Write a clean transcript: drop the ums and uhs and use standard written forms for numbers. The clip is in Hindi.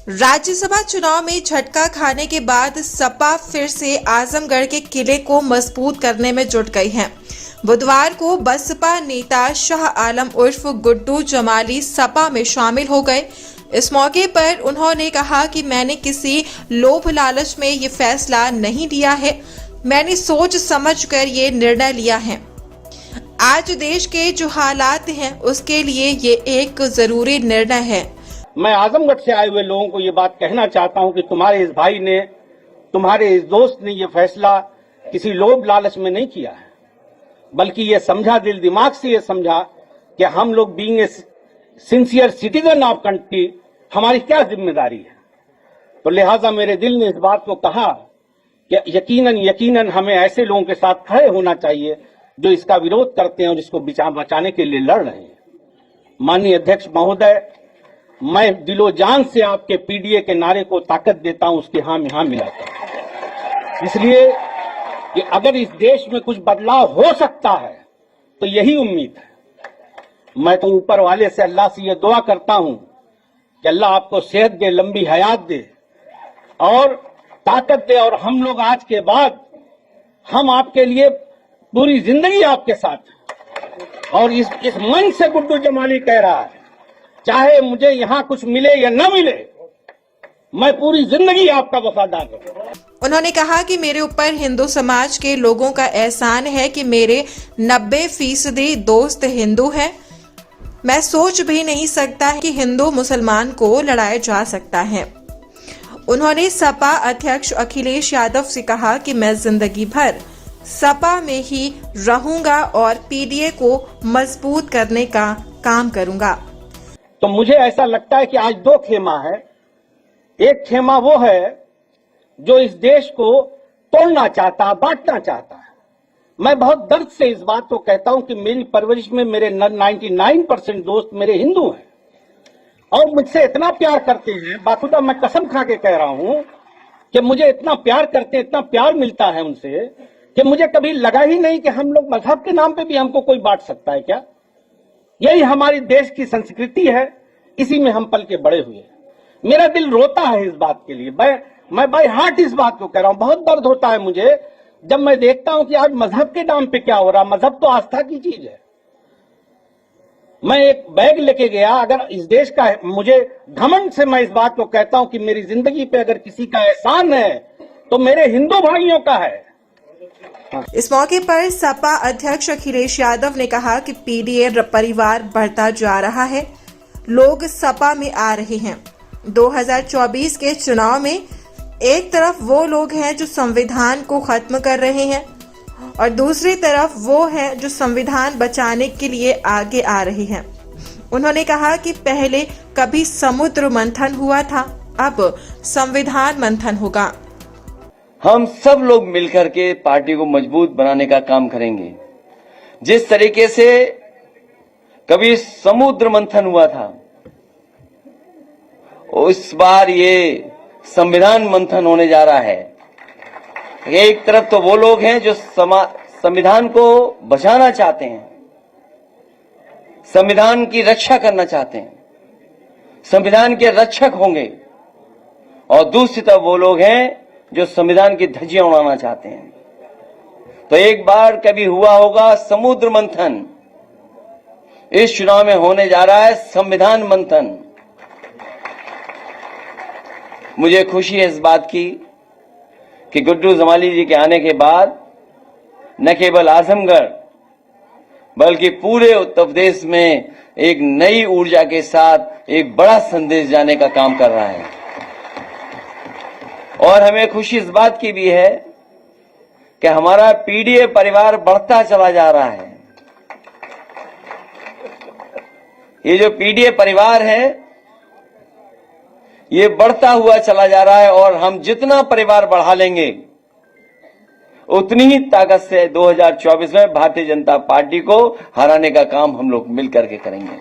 राज्यसभा चुनाव में झटका खाने के बाद सपा फिर से आजमगढ़ के किले को मजबूत करने में जुट गई है। बुधवार को बसपा नेता शाह आलम उर्फ गुड्डू जमाली सपा में शामिल हो गए। इस मौके पर उन्होंने कहा कि मैंने किसी लोभ लालच में ये फैसला नहीं लिया है, मैंने सोच समझकर ये निर्णय लिया है। आज देश के जो हालात हैं उसके लिए ये एक जरूरी निर्णय है। मैं आजमगढ़ से आए हुए लोगों को ये बात कहना चाहता हूं कि तुम्हारे इस भाई ने, तुम्हारे इस दोस्त ने ये फैसला किसी लोभ लालच में नहीं किया है, बल्कि ये समझा, दिल दिमाग से ये समझा कि हम लोग being a sincere citizen of country, हमारी क्या जिम्मेदारी है। तो लिहाजा मेरे दिल ने इस बात को कहा कि यकीनन हमें ऐसे लोगों के साथ खड़े होना चाहिए जो इसका विरोध करते हैं और इसको बचाने के लिए लड़ रहे हैं। माननीय अध्यक्ष महोदय, मैं दिलो जान से आपके पीडीए के नारे को ताकत देता हूं, उसके हाँ में हाँ मिलाता हूं, इसलिए कि अगर इस देश में कुछ बदलाव हो सकता है तो यही उम्मीद है। मैं तो ऊपर वाले से, अल्लाह से ये दुआ करता हूं कि अल्लाह आपको सेहत दे, लंबी हयात दे और ताकत दे, और हम लोग आज के बाद हम आपके लिए पूरी जिंदगी आपके साथ। और इस मन से गुड्डू जमाली कह रहा है, चाहे मुझे यहाँ कुछ मिले या न मिले, मैं पूरी जिंदगी आपका वफादार रहूंगा। उन्होंने कहा कि मेरे ऊपर हिंदू समाज के लोगों का एहसान है कि मेरे 90% दोस्त हिंदू हैं। मैं सोच भी नहीं सकता कि हिंदू मुसलमान को लड़ाया जा सकता है। उन्होंने सपा अध्यक्ष अखिलेश यादव से कहा कि मैं जिंदगी भर सपा में ही रहूंगा और पीडीए को मजबूत करने का काम करूंगा। तो मुझे ऐसा लगता है कि आज दो खेमा है। एक खेमा वो है जो इस देश को तोड़ना चाहता, बांटना चाहता है। मैं बहुत दर्द से इस बात को कहता हूं कि मेरी परवरिश में मेरे 99% दोस्त मेरे हिंदू हैं और मुझसे इतना प्यार करते हैं, बाखुदा मैं कसम खा के कह रहा हूं कि मुझे इतना प्यार करते हैं, इतना प्यार मिलता है उनसे कि मुझे कभी लगा ही नहीं कि हम लोग मजहब के नाम पे भी हमको कोई बांट सकता है क्या। यही हमारी देश की संस्कृति है, इसी में हम पल के बड़े हुए हैं। मेरा दिल रोता है इस बात के लिए, मैं बाय हार्ट इस बात को कह रहा हूं। बहुत दर्द होता है मुझे जब मैं देखता हूं कि आज मजहब के नाम पे क्या हो रहा। मजहब तो आस्था की चीज है। मैं एक बैग लेके गया, अगर इस देश का, मुझे घमंड से मैं इस बात को कहता हूं कि मेरी जिंदगी पे अगर किसी का एहसान है तो मेरे हिंदू भाइयों का है। इस मौके पर सपा अध्यक्ष अखिलेश यादव ने कहा कि पीडीए परिवार बढ़ता जा रहा है, लोग सपा में आ रहे हैं। 2024 के चुनाव में एक तरफ वो लोग हैं जो संविधान को खत्म कर रहे हैं और दूसरी तरफ वो हैं जो संविधान बचाने के लिए आगे आ रहे हैं। उन्होंने कहा कि पहले कभी समुद्र मंथन हुआ था, अब संविधान मंथन होगा। हम सब लोग मिलकर के पार्टी को मजबूत बनाने का काम करेंगे। जिस तरीके से कभी समुद्र मंथन हुआ था, इस बार ये संविधान मंथन होने जा रहा है। एक तरफ तो वो लोग हैं जो संविधान को बचाना चाहते हैं, संविधान की रक्षा करना चाहते हैं, संविधान के रक्षक होंगे, और दूसरी तरफ वो लोग हैं जो संविधान की धज्जियां उड़ाना चाहते हैं। तो एक बार कभी हुआ होगा समुद्र मंथन, इस चुनाव में होने जा रहा है संविधान मंथन। मुझे खुशी है इस बात की कि गुड्डू जमाली जी के आने के बाद न केवल आजमगढ़ बल्कि पूरे उत्तर प्रदेश में एक नई ऊर्जा के साथ एक बड़ा संदेश जाने का काम कर रहा है। और हमें खुशी इस बात की भी है कि हमारा पीडीए परिवार बढ़ता चला जा रहा है। ये जो पीडीए परिवार है ये बढ़ता हुआ चला जा रहा है और हम जितना परिवार बढ़ा लेंगे उतनी ही ताकत से 2024 में भारतीय जनता पार्टी को हराने का काम हम लोग मिलकर के करेंगे।